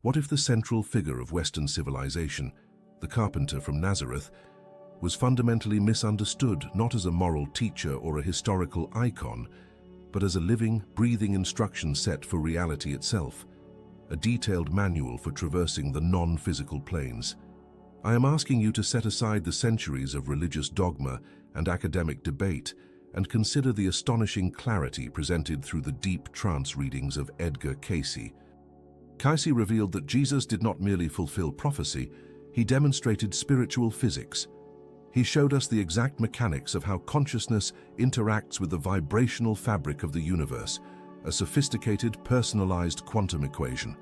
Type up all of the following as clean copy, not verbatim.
What if the central figure of Western civilization, the carpenter from Nazareth, was fundamentally misunderstood not as a moral teacher or a historical icon, but as a living, breathing instruction set for reality itself, a detailed manual for traversing the non-physical planes? I am asking you to set aside the centuries of religious dogma and academic debate and consider the astonishing clarity presented through the deep trance readings of Edgar Cayce. Cayce revealed that Jesus did not merely fulfill prophecy, he demonstrated spiritual physics. He showed us the exact mechanics of how consciousness interacts with the vibrational fabric of the universe, a sophisticated, personalized quantum equation.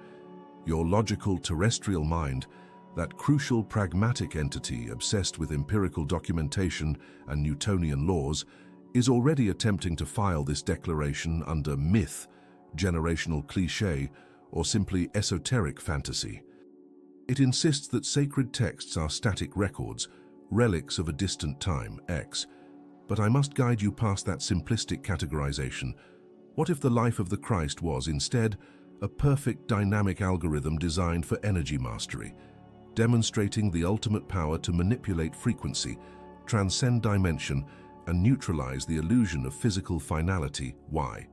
Your logical terrestrial mind, that crucial pragmatic entity obsessed with empirical documentation and Newtonian laws, is already attempting to file this declaration under myth, generational cliché, or simply esoteric fantasy. It insists that sacred texts are static records, relics of a distant time, X. But I must guide you past that simplistic categorization. What if the life of the Christ was, instead, a perfect dynamic algorithm designed for energy mastery, demonstrating the ultimate power to manipulate frequency, transcend dimension, and neutralize the illusion of physical finality? Why?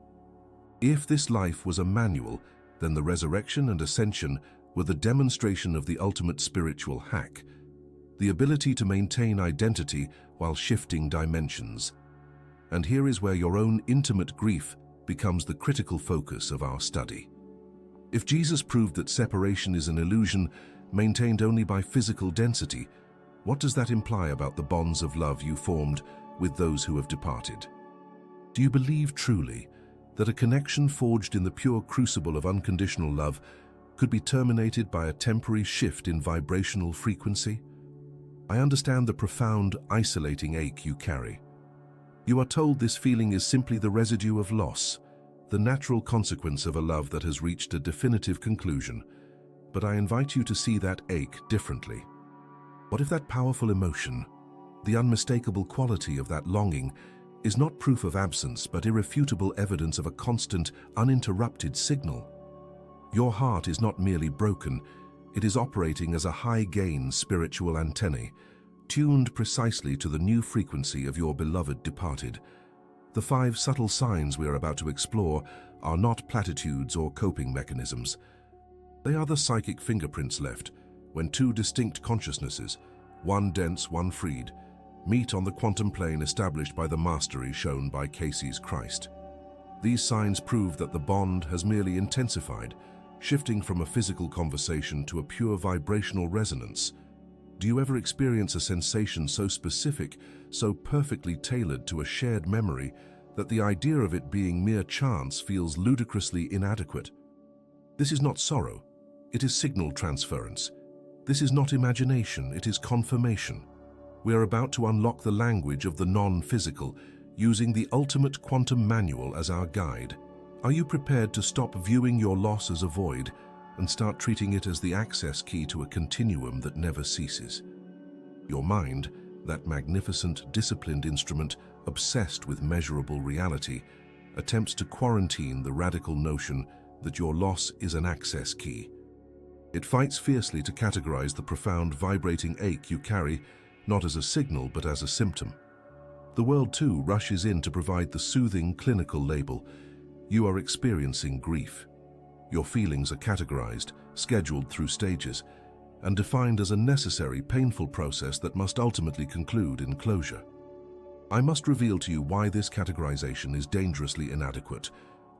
If this life was a manual, then the resurrection and ascension were the demonstration of the ultimate spiritual hack, the ability to maintain identity while shifting dimensions. And here is where your own intimate grief becomes the critical focus of our study. If Jesus proved that separation is an illusion maintained only by physical density, what does that imply about the bonds of love you formed with those who have departed? Do you believe truly that a connection forged in the pure crucible of unconditional love could be terminated by a temporary shift in vibrational frequency? I understand the profound, isolating ache you carry. You are told this feeling is simply the residue of loss, the natural consequence of a love that has reached a definitive conclusion. But I invite you to see that ache differently. What if that powerful emotion, the unmistakable quality of that longing, is not proof of absence but irrefutable evidence of a constant, uninterrupted signal? Your heart is not merely broken, it is operating as a high-gain spiritual antennae, tuned precisely to the new frequency of your beloved departed. The 5 subtle signs we are about to explore are not platitudes or coping mechanisms. They are the psychic fingerprints left when 2 distinct consciousnesses, one dense, one freed, meet on the quantum plane established by the mastery shown by Cayce's Christ. These signs prove that the bond has merely intensified, shifting from a physical conversation to a pure vibrational resonance. Do you ever experience a sensation so specific, so perfectly tailored to a shared memory, that the idea of it being mere chance feels ludicrously inadequate? This is not sorrow, it is signal transference. This is not imagination, it is confirmation. We are about to unlock the language of the non-physical, using the ultimate quantum manual as our guide. Are you prepared to stop viewing your loss as a void and start treating it as the access key to a continuum that never ceases? Your mind, that magnificent, disciplined instrument obsessed with measurable reality, attempts to quarantine the radical notion that your loss is an access key. It fights fiercely to categorize the profound, vibrating ache you carry, not as a signal but as a symptom. The world, too, rushes in to provide the soothing, clinical label. You are experiencing grief. Your feelings are categorized, scheduled through stages, and defined as a necessary, painful process that must ultimately conclude in closure. I must reveal to you why this categorization is dangerously inadequate,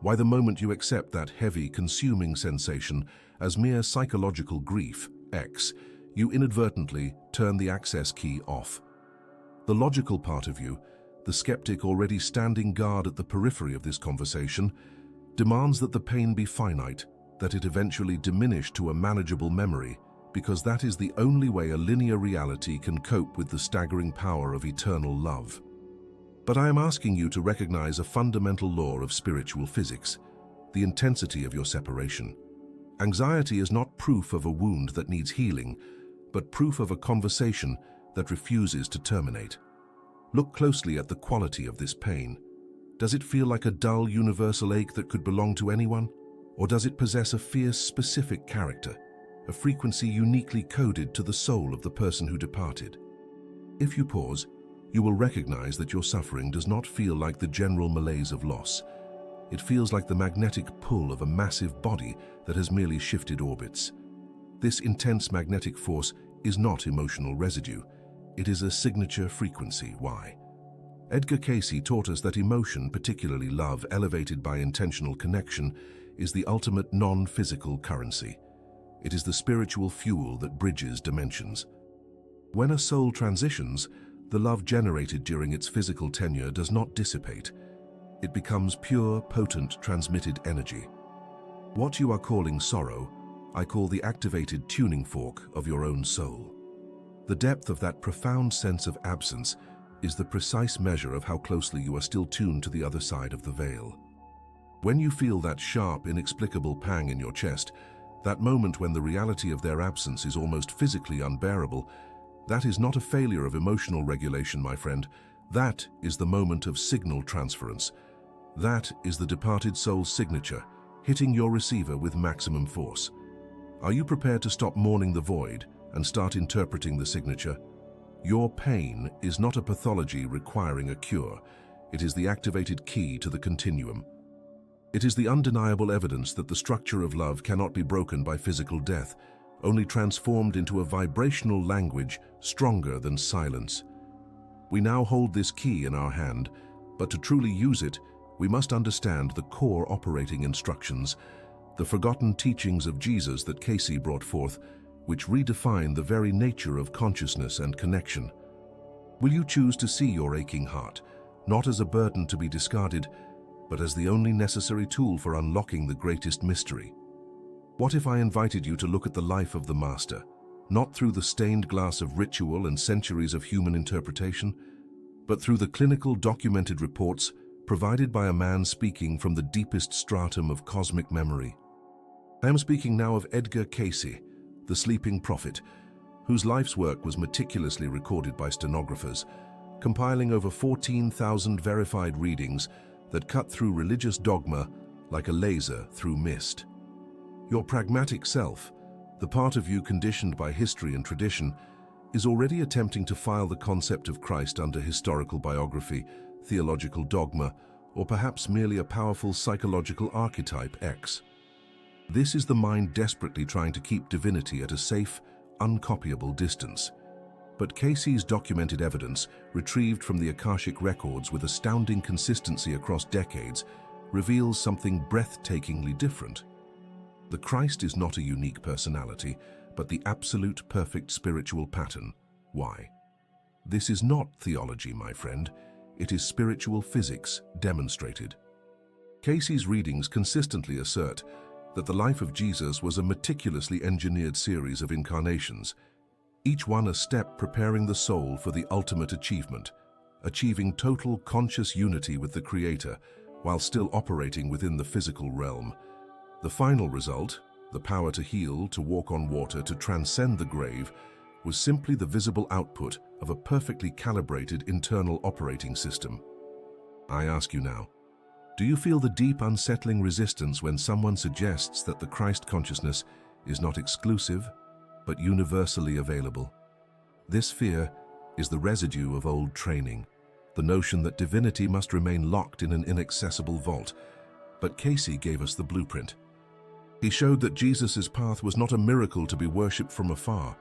why the moment you accept that heavy, consuming sensation as mere psychological grief, X, you inadvertently turn the access key off. The logical part of you, the skeptic already standing guard at the periphery of this conversation, demands that the pain be finite, that it eventually diminish to a manageable memory, because that is the only way a linear reality can cope with the staggering power of eternal love. But I am asking you to recognize a fundamental law of spiritual physics, the intensity of your separation. Anxiety is not proof of a wound that needs healing, but proof of a conversation that refuses to terminate. Look closely at the quality of this pain. Does it feel like a dull, universal ache that could belong to anyone? Or does it possess a fierce, specific character, a frequency uniquely coded to the soul of the person who departed. If you pause, you will recognize that your suffering does not feel like the general malaise of loss. It feels like the magnetic pull of a massive body that has merely shifted orbits. This intense magnetic force is not emotional residue. It is a signature frequency. Why? Edgar Cayce taught us that emotion, particularly love elevated by intentional connection, is the ultimate non-physical currency. It is the spiritual fuel that bridges dimensions. When a soul transitions, the love generated during its physical tenure does not dissipate. It becomes pure, potent, transmitted energy. What you are calling sorrow, I call the activated tuning fork of your own soul. The depth of that profound sense of absence is the precise measure of how closely you are still tuned to the other side of the veil. When you feel that sharp, inexplicable pang in your chest, that moment when the reality of their absence is almost physically unbearable, that is not a failure of emotional regulation, my friend. That is the moment of signal transference. That is the departed soul's signature, hitting your receiver with maximum force. Are you prepared to stop mourning the void and start interpreting the signature? Your pain is not a pathology requiring a cure. It is the activated key to the continuum. It is the undeniable evidence that the structure of love cannot be broken by physical death, only transformed into a vibrational language stronger than silence. We now hold this key in our hand, but to truly use it, we must understand the core operating instructions, the forgotten teachings of Jesus that Cayce brought forth, which redefine the very nature of consciousness and connection. Will you choose to see your aching heart, not as a burden to be discarded, but as the only necessary tool for unlocking the greatest mystery? What if I invited you to look at the life of the Master, not through the stained glass of ritual and centuries of human interpretation, but through the clinical documented reports provided by a man speaking from the deepest stratum of cosmic memory? I am speaking now of Edgar Cayce, the sleeping prophet, whose life's work was meticulously recorded by stenographers, compiling over 14,000 verified readings that cut through religious dogma like a laser through mist. Your pragmatic self, the part of you conditioned by history and tradition, is already attempting to file the concept of Christ under historical biography, theological dogma, or perhaps merely a powerful psychological archetype X. This is the mind desperately trying to keep divinity at a safe, uncopyable distance. But Cayce's documented evidence, retrieved from the Akashic records with astounding consistency across decades, reveals something breathtakingly different. The Christ is not a unique personality, but the absolute perfect spiritual pattern. Why? This is not theology, my friend. It is spiritual physics demonstrated. Cayce's readings consistently assert that the life of Jesus was a meticulously engineered series of incarnations, each one a step preparing the soul for the ultimate achievement, achieving total conscious unity with the Creator while still operating within the physical realm. The final result, the power to heal, to walk on water, to transcend the grave, was simply the visible output of a perfectly calibrated internal operating system. I ask you now, do you feel the deep, unsettling resistance when someone suggests that the Christ consciousness is not exclusive, but universally available? This fear is the residue of old training, the notion that divinity must remain locked in an inaccessible vault. But Cayce gave us the blueprint. He showed that Jesus' path was not a miracle to be worshipped from afar,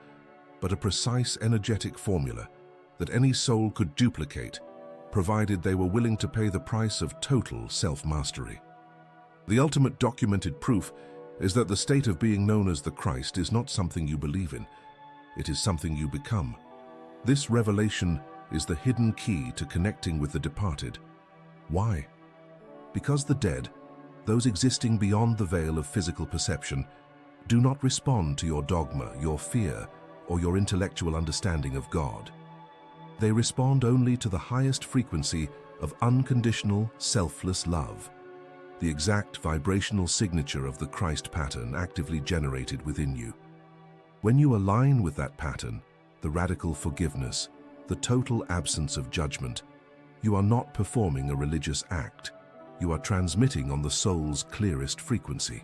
but a precise energetic formula that any soul could duplicate, provided they were willing to pay the price of total self-mastery. The ultimate documented proof is that the state of being known as the Christ is not something you believe in, it is something you become. This revelation is the hidden key to connecting with the departed. Why? Because the dead, those existing beyond the veil of physical perception, do not respond to your dogma, your fear, or your intellectual understanding of God. They respond only to the highest frequency of unconditional, selfless love, the exact vibrational signature of the Christ pattern actively generated within you. When you align with that pattern, the radical forgiveness, the total absence of judgment, you are not performing a religious act. You are transmitting on the soul's clearest frequency.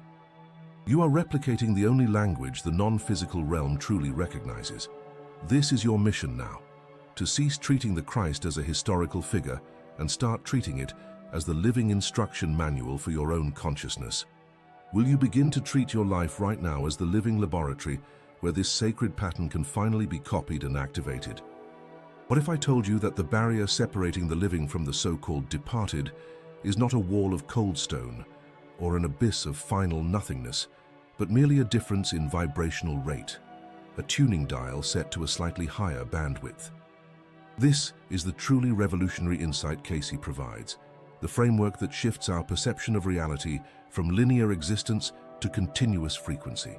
You are replicating the only language the non-physical realm truly recognizes. This is your mission now, to cease treating the Christ as a historical figure and start treating it as the living instruction manual for your own consciousness. Will you begin to treat your life right now as the living laboratory where this sacred pattern can finally be copied and activated? What if I told you that the barrier separating the living from the so-called departed is not a wall of cold stone or an abyss of final nothingness, but merely a difference in vibrational rate, a tuning dial set to a slightly higher bandwidth? This is the truly revolutionary insight Cayce provides, the framework that shifts our perception of reality from linear existence to continuous frequency.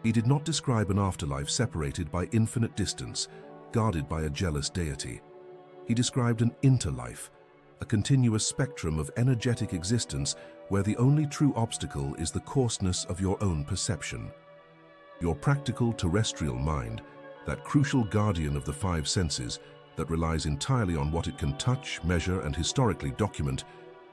He did not describe an afterlife separated by infinite distance, guarded by a jealous deity. He described an interlife, a continuous spectrum of energetic existence where the only true obstacle is the coarseness of your own perception. Your practical terrestrial mind, that crucial guardian of the five senses that relies entirely on what it can touch, measure, and historically document,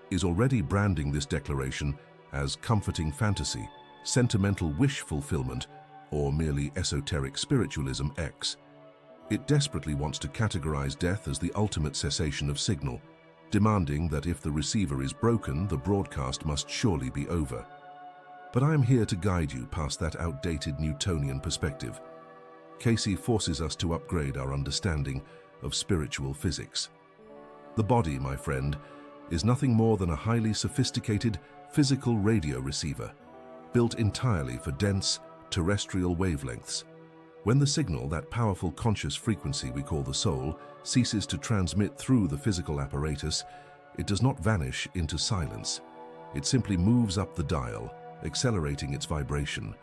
is already branding this declaration as comforting fantasy, sentimental wish fulfillment, or merely esoteric spiritualism X. It desperately wants to categorize death as the ultimate cessation of signal, demanding that if the receiver is broken, the broadcast must surely be over. But I am here to guide you past that outdated Newtonian perspective. Cayce forces us to upgrade our understanding of spiritual physics. The body, my friend, is nothing more than a highly sophisticated physical radio receiver, built entirely for dense, terrestrial wavelengths. When the signal, that powerful conscious frequency we call the soul, ceases to transmit through the physical apparatus, it does not vanish into silence. It simply moves up the dial, accelerating its vibration.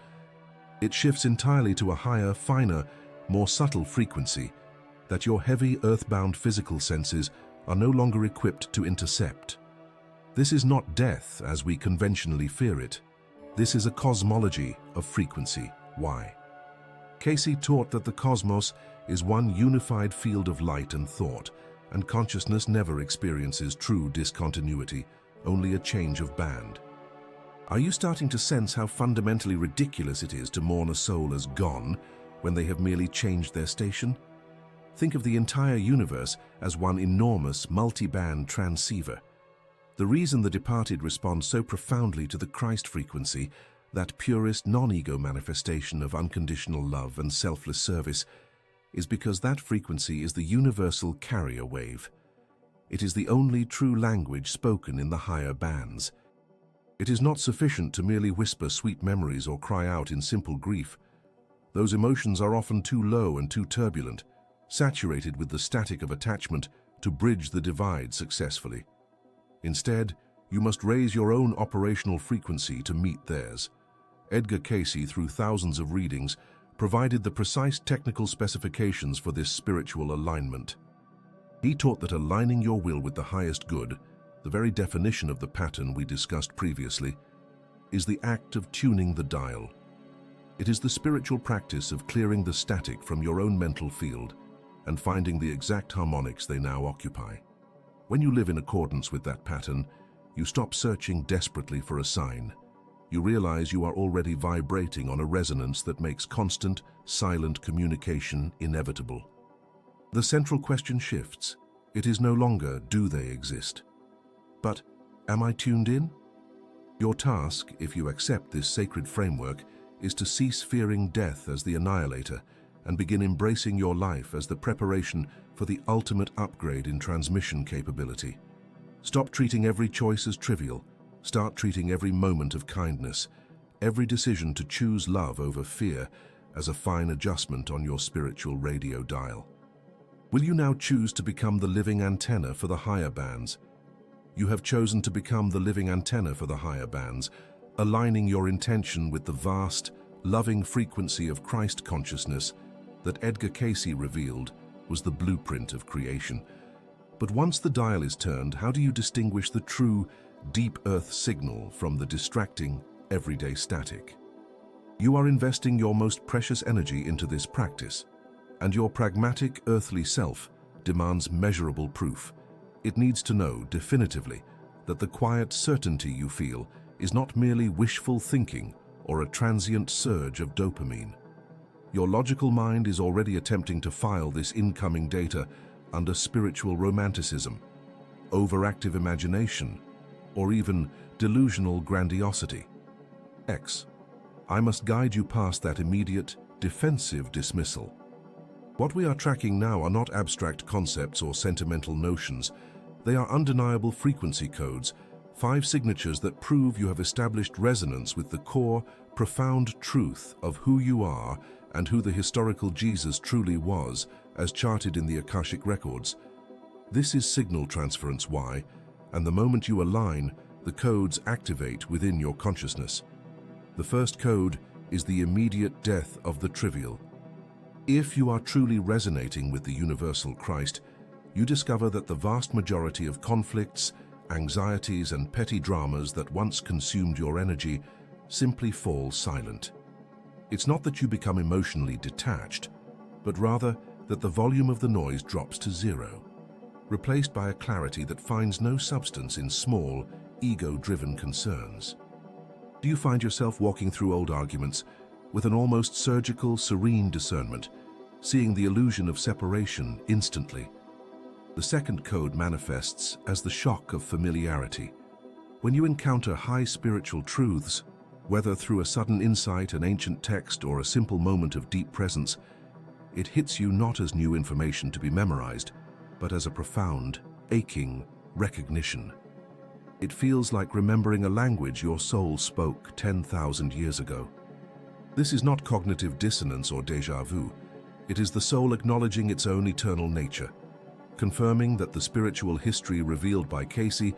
It shifts entirely to a higher, finer, more subtle frequency that your heavy, earthbound physical senses are no longer equipped to intercept. This is not death as we conventionally fear it. This is a cosmology of frequency. Why? Cayce taught that the cosmos is one unified field of light and thought, and consciousness never experiences true discontinuity, only a change of band. Are you starting to sense how fundamentally ridiculous it is to mourn a soul as gone when they have merely changed their station? Think of the entire universe as one enormous multi-band transceiver. The reason the departed respond so profoundly to the Christ frequency, that purest non-ego manifestation of unconditional love and selfless service, is because that frequency is the universal carrier wave. It is the only true language spoken in the higher bands. It is not sufficient to merely whisper sweet memories or cry out in simple grief. Those emotions are often too low and too turbulent, saturated with the static of attachment to bridge the divide successfully. Instead, you must raise your own operational frequency to meet theirs. Edgar Cayce, through thousands of readings, provided the precise technical specifications for this spiritual alignment. He taught that aligning your will with the highest good, the very definition of the pattern we discussed previously, is the act of tuning the dial. It is the spiritual practice of clearing the static from your own mental field and finding the exact harmonics they now occupy. When you live in accordance with that pattern, you stop searching desperately for a sign. You realize you are already vibrating on a resonance that makes constant, silent communication inevitable. The central question shifts. It is no longer, do they exist? But, am I tuned in? Your task, if you accept this sacred framework, is to cease fearing death as the annihilator and begin embracing your life as the preparation for the ultimate upgrade in transmission capability. Stop treating every choice as trivial. Start treating every moment of kindness, every decision to choose love over fear as a fine adjustment on your spiritual radio dial. Will you now choose to become the living antenna for the higher bands? You have chosen to become the living antenna for the higher bands, aligning your intention with the vast, loving frequency of Christ consciousness that Edgar Cayce revealed was the blueprint of creation. But once the dial is turned, how do you distinguish the true, deep earth signal from the distracting, everyday static? You are investing your most precious energy into this practice, and your pragmatic earthly self demands measurable proof. It needs to know definitively that the quiet certainty you feel is not merely wishful thinking or a transient surge of dopamine. Your logical mind is already attempting to file this incoming data under spiritual romanticism, overactive imagination, or even delusional grandiosity. X. I must guide you past that immediate, defensive dismissal. What we are tracking now are not abstract concepts or sentimental notions. They are undeniable frequency codes, 5 signatures that prove you have established resonance with the core, profound truth of who you are and who the historical Jesus truly was, as charted in the Akashic records. This is signal transference Y, and the moment you align, the codes activate within your consciousness. The first code is the immediate death of the trivial. If you are truly resonating with the universal Christ, you discover that the vast majority of conflicts, anxieties, and petty dramas that once consumed your energy simply fall silent. It's not that you become emotionally detached, but rather that the volume of the noise drops to zero, replaced by a clarity that finds no substance in small, ego-driven concerns. Do you find yourself walking through old arguments with an almost surgical, serene discernment, seeing the illusion of separation instantly? The second code manifests as the shock of familiarity. When you encounter high spiritual truths, whether through a sudden insight, an ancient text, or a simple moment of deep presence, it hits you not as new information to be memorized, but as a profound, aching recognition. It feels like remembering a language your soul spoke 10,000 years ago. This is not cognitive dissonance or déjà vu. It is the soul acknowledging its own eternal nature, confirming that the spiritual history revealed by Cayce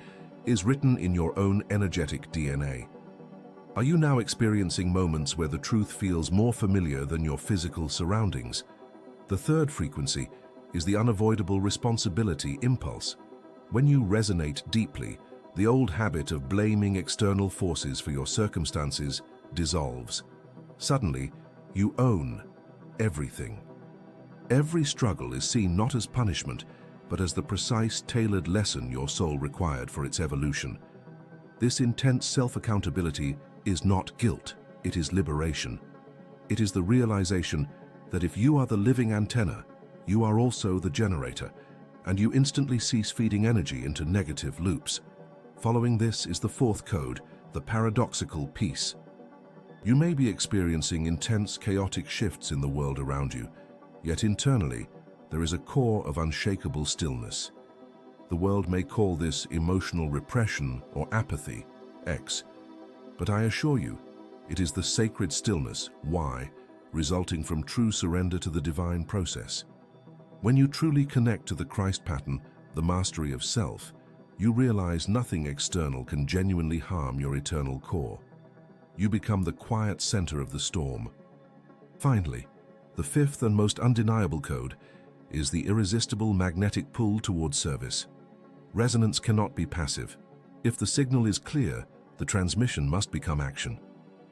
is written in your own energetic DNA. Are you now experiencing moments where the truth feels more familiar than your physical surroundings? The third frequency is the unavoidable responsibility impulse. When you resonate deeply, the old habit of blaming external forces for your circumstances dissolves. Suddenly, you own everything. Every struggle is seen not as punishment, but as the precise, tailored lesson your soul required for its evolution. This intense self-accountability is not guilt, it is liberation. It is the realization that if you are the living antenna, you are also the generator, and you instantly cease feeding energy into negative loops. Following this is the fourth code, the paradoxical peace. You may be experiencing intense, chaotic shifts in the world around you, yet internally, there is a core of unshakable stillness. The world may call this emotional repression or apathy, X, but I assure you, it is the sacred stillness, Y, resulting from true surrender to the divine process. When you truly connect to the Christ pattern, the mastery of self, you realize nothing external can genuinely harm your eternal core. You become the quiet center of the storm. Finally, the fifth and most undeniable code is the irresistible magnetic pull towards service. Resonance cannot be passive. If the signal is clear, the transmission must become action.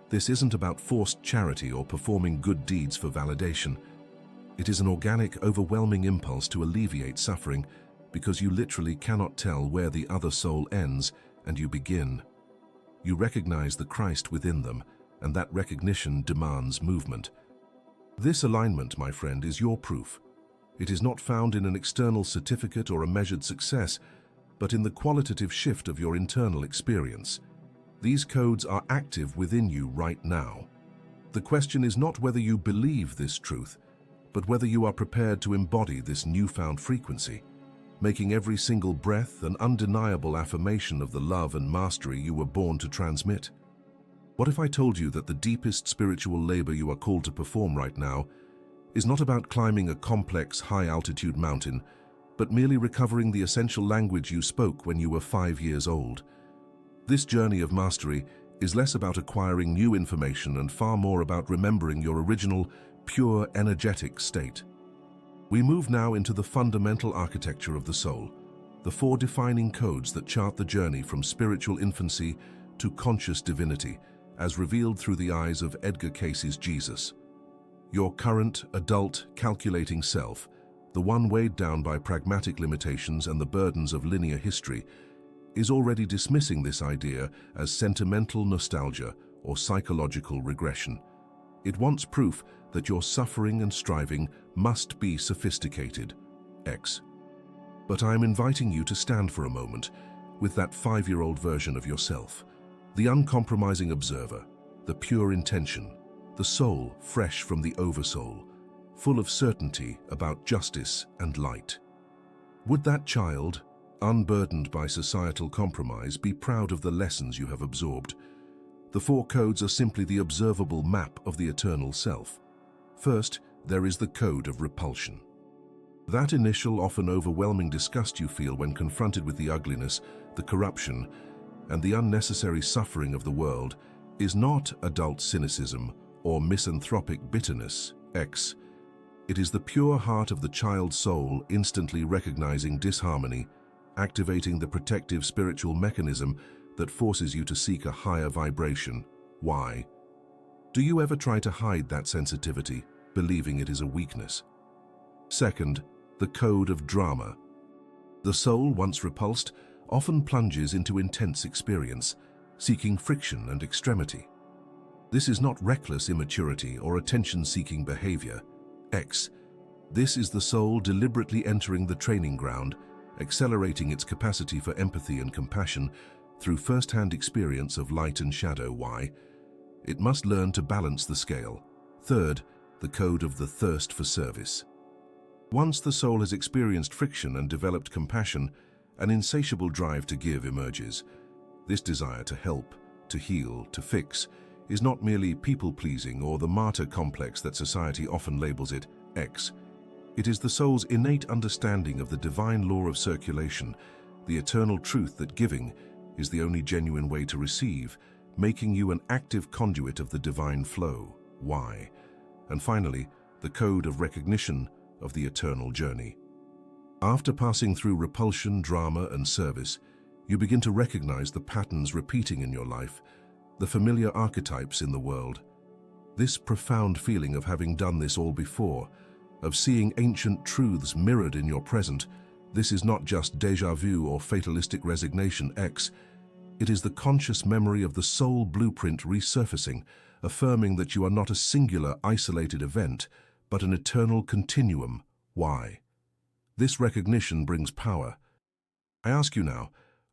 This isn't about forced charity or performing good deeds for validation. It is an organic, overwhelming impulse to alleviate suffering because you literally cannot tell where the other soul ends and you begin. You recognize the Christ within them, and that recognition demands movement. This alignment, my friend, is your proof. It is not found in an external certificate or a measured success, but in the qualitative shift of your internal experience. These codes are active within you right now. The question is not whether you believe this truth, but whether you are prepared to embody this newfound frequency, making every single breath an undeniable affirmation of the love and mastery you were born to transmit. What if I told you that the deepest spiritual labor you are called to perform right now is not about climbing a complex, high-altitude mountain, but merely recovering the essential language you spoke when you were 5 years old? This journey of mastery is less about acquiring new information and far more about remembering your original, pure, energetic state. We move now into the fundamental architecture of the soul, the 4 defining codes that chart the journey from spiritual infancy to conscious divinity, as revealed through the eyes of Edgar Cayce's Jesus. Your current, adult, calculating self, the one weighed down by pragmatic limitations and the burdens of linear history, is already dismissing this idea as sentimental nostalgia or psychological regression. It wants proof that your suffering and striving must be sophisticated. X. But I am inviting you to stand for a moment with that 5-year-old version of yourself, the uncompromising observer, the pure intention, the soul fresh from the oversoul, full of certainty about justice and light. Would that child, unburdened by societal compromise, be proud of the lessons you have absorbed? The 4 codes are simply the observable map of the eternal self. First, there is the code of repulsion. That initial, often overwhelming disgust you feel when confronted with the ugliness, the corruption, and the unnecessary suffering of the world is not adult cynicism or misanthropic bitterness. X. It is the pure heart of the child's soul instantly recognizing disharmony, activating the protective spiritual mechanism that forces you to seek a higher vibration. Why? Do you ever try to hide that sensitivity, believing it is a weakness? Second, the code of drama. The soul, once repulsed, often plunges into intense experience, seeking friction and extremity. This is not reckless immaturity or attention-seeking behavior. X. This is the soul deliberately entering the training ground, accelerating its capacity for empathy and compassion through first-hand experience of light and shadow. Why? It must learn to balance the scale. Third, the code of the thirst for service. Once the soul has experienced friction and developed compassion, an insatiable drive to give emerges. This desire to help, to heal, to fix, is not merely people-pleasing or the martyr complex that society often labels it. X. It is the soul's innate understanding of the divine law of circulation, the eternal truth that giving is the only genuine way to receive, making you an active conduit of the divine flow. Why? And finally, the code of recognition of the eternal journey. After passing through repulsion, drama, and service, you begin to recognize the patterns repeating in your life, the familiar archetypes in the world. This profound feeling of having done this all before, of seeing ancient truths mirrored in your present, this is not just déjà vu or fatalistic resignation. X. It is the conscious memory of the soul blueprint resurfacing, affirming that you are not a singular, isolated event, but an eternal continuum. Why? This recognition brings power. I ask you now,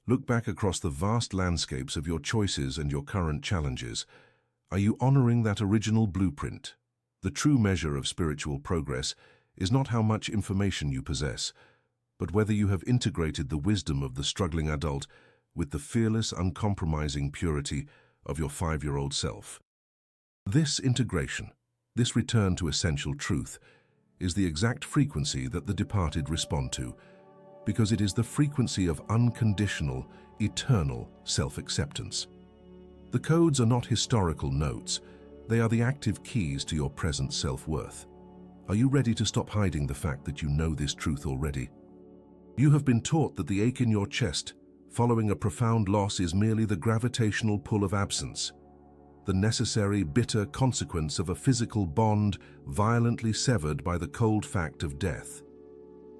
look back across the vast landscapes of your choices and your current challenges. Are you honoring that original blueprint? The true measure of spiritual progress is not how much information you possess, but whether you have integrated the wisdom of the struggling adult with the fearless, uncompromising purity of your 5-year-old self. This integration, this return to essential truth, is the exact frequency that the departed respond to, because it is the frequency of unconditional, eternal self-acceptance. The codes are not historical notes, they are the active keys to your present self-worth. Are you ready to stop hiding the fact that you know this truth already? You have been taught that the ache in your chest, following a profound loss, is merely the gravitational pull of absence, the necessary, bitter consequence of a physical bond violently severed by the cold fact of death.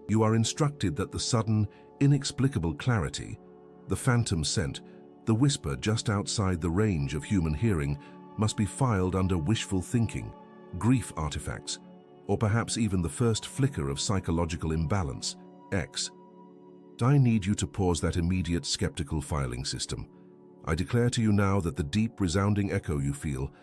You are instructed that the sudden, inexplicable clarity, the phantom scent, the whisper just outside the range of human hearing, must be filed under wishful thinking, grief artifacts, or perhaps even the first flicker of psychological imbalance. X. I need you to pause that immediate skeptical filing system. I declare to you now that the deep, resounding echo you feel,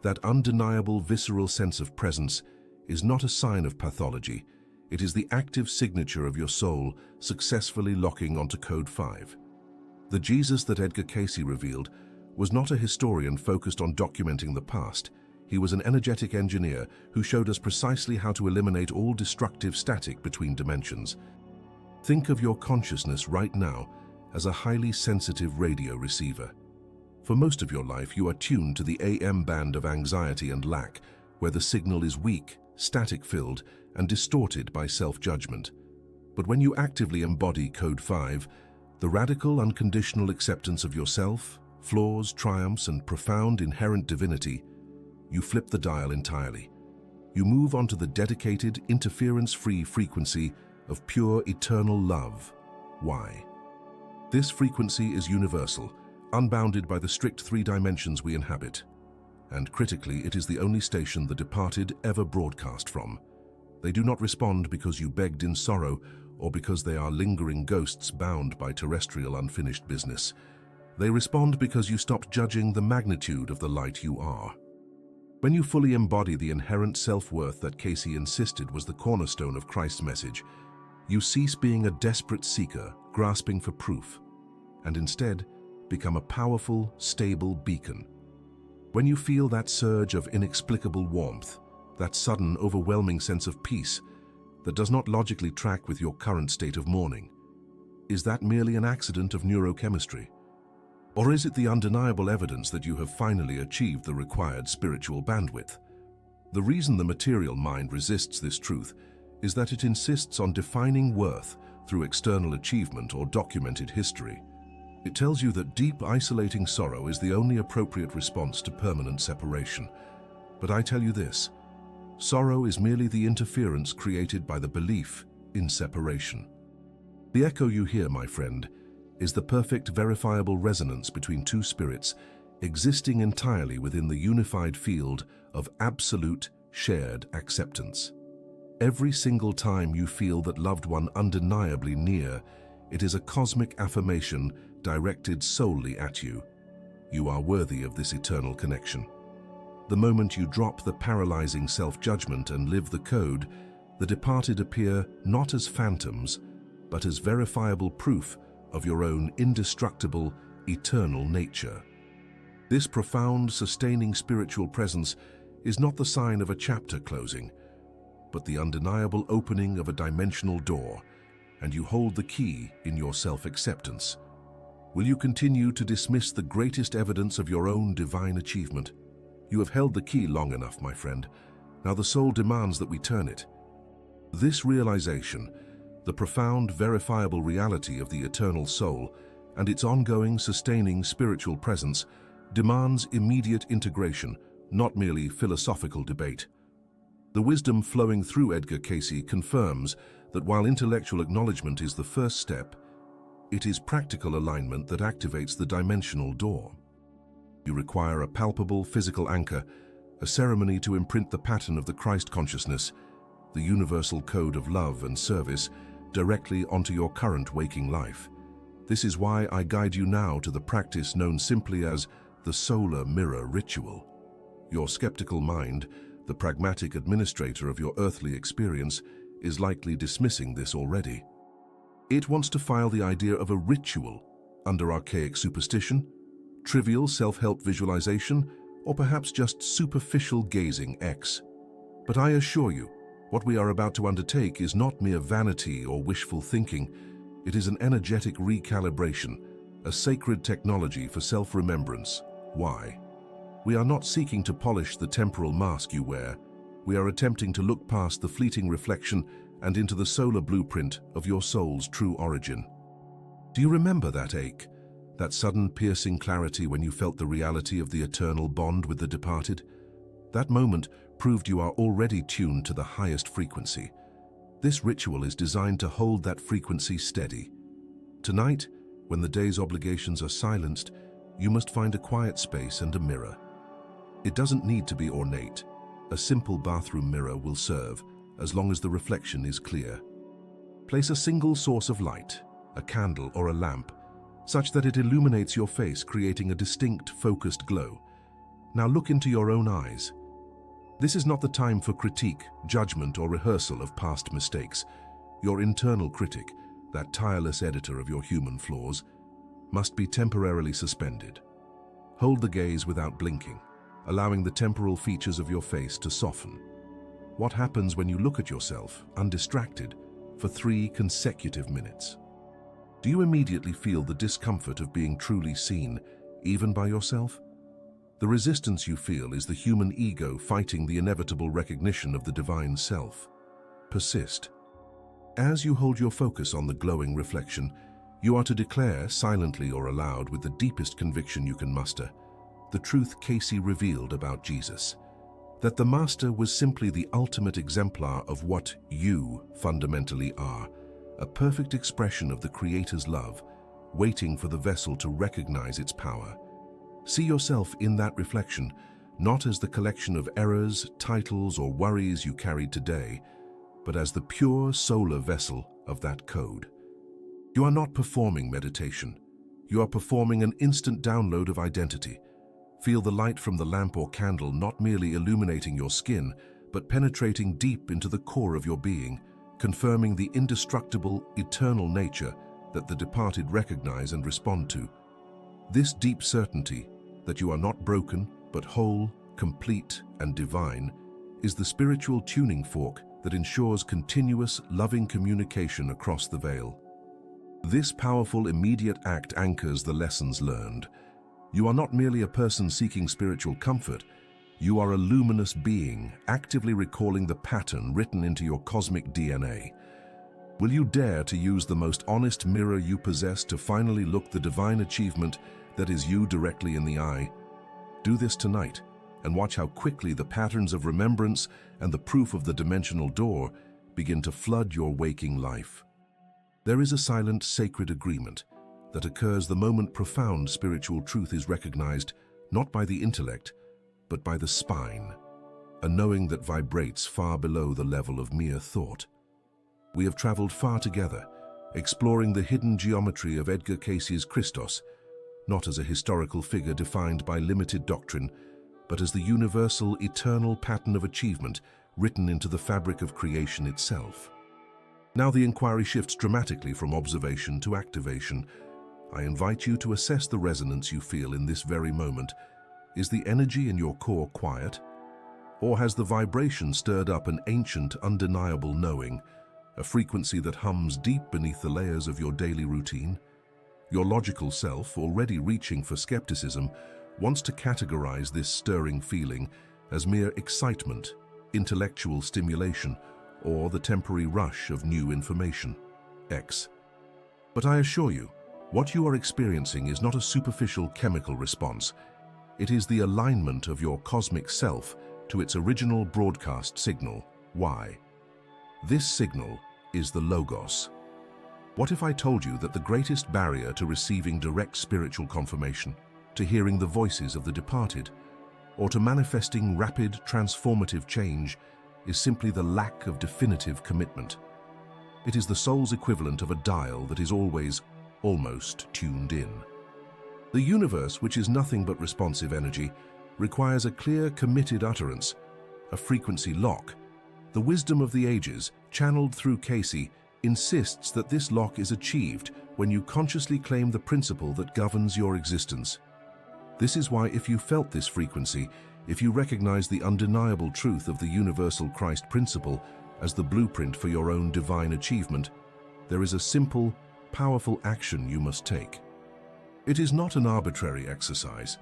that undeniable visceral sense of presence, is not a sign of pathology. It is the active signature of your soul successfully locking onto Code 5. The Jesus that Edgar Cayce revealed was not a historian focused on documenting the past. He was an energetic engineer who showed us precisely how to eliminate all destructive static between dimensions. Think of your consciousness right now as a highly sensitive radio receiver. For most of your life, you are tuned to the AM band of anxiety and lack, where the signal is weak, static-filled, and distorted by self-judgment. But when you actively embody Code 5, the radical, unconditional acceptance of yourself, flaws, triumphs, and profound inherent divinity, you flip the dial entirely. You move onto the dedicated, interference-free frequency of pure, eternal love. Why? This frequency is universal, unbounded by the strict 3 dimensions we inhabit. and critically, it is the only station the departed ever broadcast from. They do not respond because you begged in sorrow or because they are lingering ghosts bound by terrestrial unfinished business. They respond because you stopped judging the magnitude of the light you are. When you fully embody the inherent self-worth that Cayce insisted was the cornerstone of Christ's message, you cease being a desperate seeker grasping for proof, and instead become a powerful, stable beacon. When you feel that surge of inexplicable warmth, that sudden, overwhelming sense of peace that does not logically track with your current state of mourning, is that merely an accident of neurochemistry? Or is it the undeniable evidence that you have finally achieved the required spiritual bandwidth? The reason the material mind resists this truth is that it insists on defining worth through external achievement or documented history. It tells you that deep, isolating sorrow is the only appropriate response to permanent separation. But I tell you this, sorrow is merely the interference created by the belief in separation. The echo you hear, my friend, is the perfect verifiable resonance between two spirits existing entirely within the unified field of absolute shared acceptance. Every single time you feel that loved one undeniably near, it is a cosmic affirmation directed solely at you. You are worthy of this eternal connection. The moment you drop the paralyzing self-judgment and live the code, the departed appear not as phantoms, but as verifiable proof of your own indestructible, eternal nature. This profound, sustaining spiritual presence is not the sign of a chapter closing, but the undeniable opening of a dimensional door, and you hold the key in your self-acceptance. Will you continue to dismiss the greatest evidence of your own divine achievement? You have held the key long enough, my friend. Now the soul demands that we turn it. This realization, the profound, verifiable reality of the eternal soul and its ongoing, sustaining spiritual presence, demands immediate integration, not merely philosophical debate. The wisdom flowing through Edgar Cayce confirms that while intellectual acknowledgement is the first step, it is practical alignment that activates the dimensional door. You require a palpable physical anchor, a ceremony to imprint the pattern of the Christ consciousness, the universal code of love and service, directly onto your current waking life. This is why I guide you now to the practice known simply as the solar mirror ritual. Your skeptical mind, the pragmatic administrator of your earthly experience, is likely dismissing this already. It wants to file the idea of a ritual under archaic superstition, trivial self-help visualization, or perhaps just superficial gazing X. But I assure you, what we are about to undertake is not mere vanity or wishful thinking. It is an energetic recalibration, a sacred technology for self-remembrance. Why? We are not seeking to polish the temporal mask you wear. We are attempting to look past the fleeting reflection and into the solar blueprint of your soul's true origin. Do you remember that ache? That sudden piercing clarity when you felt the reality of the eternal bond with the departed? That moment proved you are already tuned to the highest frequency. This ritual is designed to hold that frequency steady. Tonight, when the day's obligations are silenced, you must find a quiet space and a mirror. It doesn't need to be ornate. A simple bathroom mirror will serve, as long as the reflection is clear. Place a single source of light, a candle or a lamp, such that it illuminates your face, creating a distinct, focused glow. Now look into your own eyes. This is not the time for critique, judgment, or rehearsal of past mistakes. Your internal critic, that tireless editor of your human flaws, must be temporarily suspended. Hold the gaze without blinking, allowing the temporal features of your face to soften. What happens when you look at yourself, undistracted, for 3 consecutive minutes? Do you immediately feel the discomfort of being truly seen, even by yourself? The resistance you feel is the human ego fighting the inevitable recognition of the divine self. Persist. As you hold your focus on the glowing reflection, you are to declare, silently or aloud with the deepest conviction you can muster, the truth Cayce revealed about Jesus, that the Master was simply the ultimate exemplar of what you fundamentally are, a perfect expression of the Creator's love, waiting for the vessel to recognize its power. See yourself in that reflection, not as the collection of errors, titles, or worries you carried today, but as the pure solar vessel of that code. You are not performing meditation. You are performing an instant download of identity. Feel the light from the lamp or candle not merely illuminating your skin, but penetrating deep into the core of your being, confirming the indestructible, eternal nature that the departed recognize and respond to. This deep certainty that you are not broken, but whole, complete, and divine, is the spiritual tuning fork that ensures continuous, loving communication across the veil. This powerful, immediate act anchors the lessons learned. You are not merely a person seeking spiritual comfort. You are a luminous being, actively recalling the pattern written into your cosmic DNA. Will you dare to use the most honest mirror you possess to finally look the divine achievement that is you directly in the eye? Do this tonight, and watch how quickly the patterns of remembrance and the proof of the dimensional door begin to flood your waking life. There is a silent, sacred agreement that occurs the moment profound spiritual truth is recognized not by the intellect, but by the spine, a knowing that vibrates far below the level of mere thought. We have traveled far together, exploring the hidden geometry of Edgar Cayce's Christos, not as a historical figure defined by limited doctrine, but as the universal, eternal pattern of achievement written into the fabric of creation itself. Now the inquiry shifts dramatically from observation to activation. I invite you to assess the resonance you feel in this very moment. Is the energy in your core quiet? Or has the vibration stirred up an ancient, undeniable knowing, a frequency that hums deep beneath the layers of your daily routine? Your logical self, already reaching for skepticism, wants to categorize this stirring feeling as mere excitement, intellectual stimulation, or the temporary rush of new information. But I assure you, what you are experiencing is not a superficial chemical response. It is the alignment of your cosmic self to its original broadcast signal, Y. This signal is the Logos. What if I told you that the greatest barrier to receiving direct spiritual confirmation, to hearing the voices of the departed, or to manifesting rapid, transformative change is simply the lack of definitive commitment? It is the soul's equivalent of a dial that is always, almost tuned in. The universe, which is nothing but responsive energy, requires a clear, committed utterance, a frequency lock. The wisdom of the ages, channeled through Cayce, insists that this lock is achieved when you consciously claim the principle that governs your existence. This is why, if you felt this frequency, if you recognize the undeniable truth of the universal Christ principle as the blueprint for your own divine achievement, there is a simple, powerful action you must take. It is not an arbitrary exercise.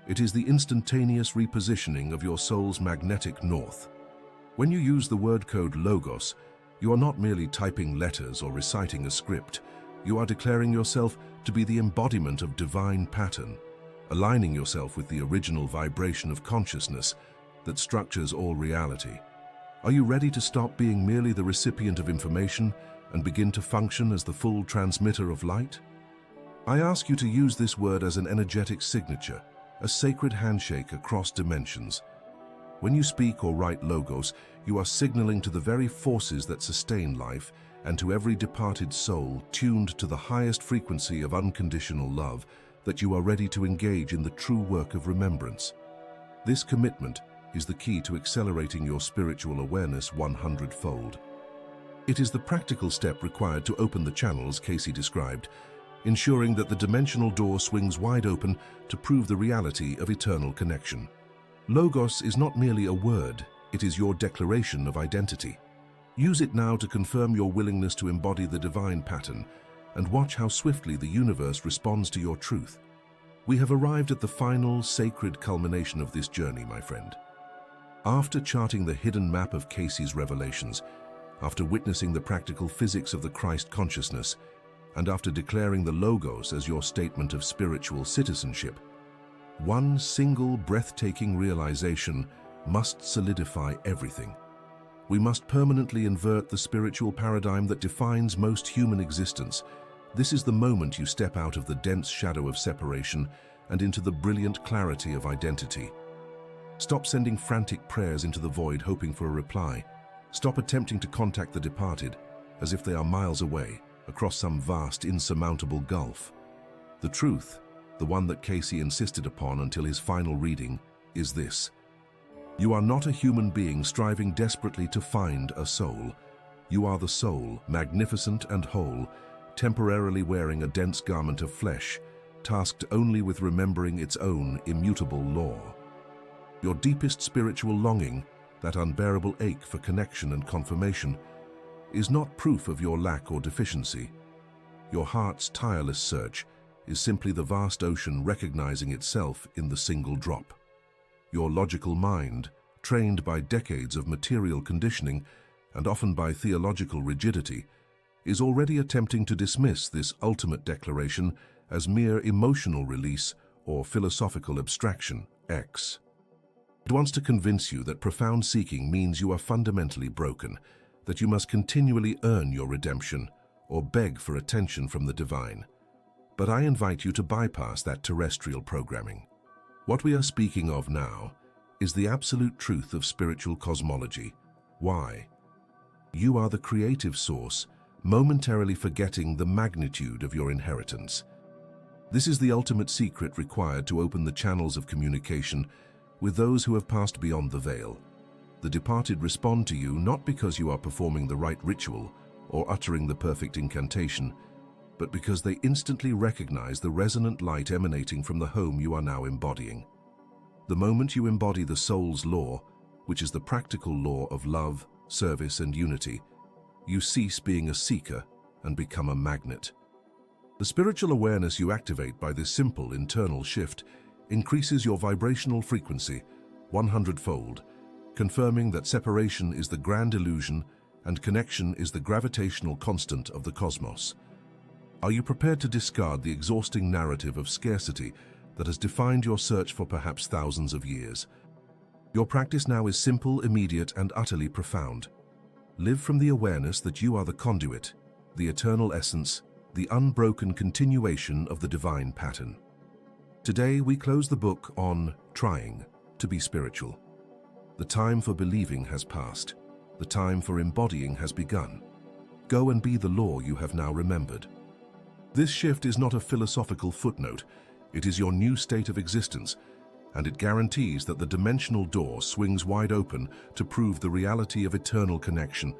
It is the instantaneous repositioning of your soul's magnetic north. When you use the word code Logos, you are not merely typing letters or reciting a script. You are declaring yourself to be the embodiment of divine pattern, aligning yourself with the original vibration of consciousness that structures all reality. Are you ready to stop being merely the recipient of information and begin to function as the full transmitter of light? I ask you to use this word as an energetic signature, a sacred handshake across dimensions. When you speak or write Logos, you are signaling to the very forces that sustain life and to every departed soul tuned to the highest frequency of unconditional love that you are ready to engage in the true work of remembrance. This commitment is the key to accelerating your spiritual awareness 100-fold. It is the practical step required to open the channels Cayce described, ensuring that the dimensional door swings wide open to prove the reality of eternal connection. Logos is not merely a word, it is your declaration of identity. Use it now to confirm your willingness to embody the divine pattern, and watch how swiftly the universe responds to your truth. We have arrived at the final, sacred culmination of this journey, my friend. After charting the hidden map of Cayce's revelations, after witnessing the practical physics of the Christ consciousness, and after declaring the Logos as your statement of spiritual citizenship, one single breathtaking realization must solidify everything. We must permanently invert the spiritual paradigm that defines most human existence. This is the moment you step out of the dense shadow of separation and into the brilliant clarity of identity. Stop sending frantic prayers into the void hoping for a reply. Stop attempting to contact the departed as if they are miles away, across some vast, insurmountable gulf. The truth, the one that Cayce insisted upon until his final reading, is this. You are not a human being striving desperately to find a soul. You are the soul, magnificent and whole, temporarily wearing a dense garment of flesh, tasked only with remembering its own immutable law. Your deepest spiritual longing, that unbearable ache for connection and confirmation, is not proof of your lack or deficiency. Your heart's tireless search is simply the vast ocean recognizing itself in the single drop. Your logical mind, trained by decades of material conditioning and often by theological rigidity, is already attempting to dismiss this ultimate declaration as mere emotional release or philosophical abstraction, X. It wants to convince you that profound seeking means you are fundamentally broken, that you must continually earn your redemption or beg for attention from the divine. But I invite you to bypass that terrestrial programming. What we are speaking of now is the absolute truth of spiritual cosmology. Why? You are the creative source, momentarily forgetting the magnitude of your inheritance. This is the ultimate secret required to open the channels of communication with those who have passed beyond the veil. The departed respond to you not because you are performing the right ritual or uttering the perfect incantation, but because they instantly recognize the resonant light emanating from the home you are now embodying. The moment you embody the soul's law, which is the practical law of love, service, and unity, you cease being a seeker and become a magnet. The spiritual awareness you activate by this simple internal shift increases your vibrational frequency 100-fold, confirming that separation is the grand illusion and connection is the gravitational constant of the cosmos. Are you prepared to discard the exhausting narrative of scarcity that has defined your search for perhaps thousands of years? Your practice now is simple, immediate, and utterly profound. Live from the awareness that you are the conduit, the eternal essence, the unbroken continuation of the divine pattern. Today, we close the book on trying to be spiritual. The time for believing has passed. The time for embodying has begun. Go and be the law you have now remembered. This shift is not a philosophical footnote. It is your new state of existence, and it guarantees that the dimensional door swings wide open to prove the reality of eternal connection,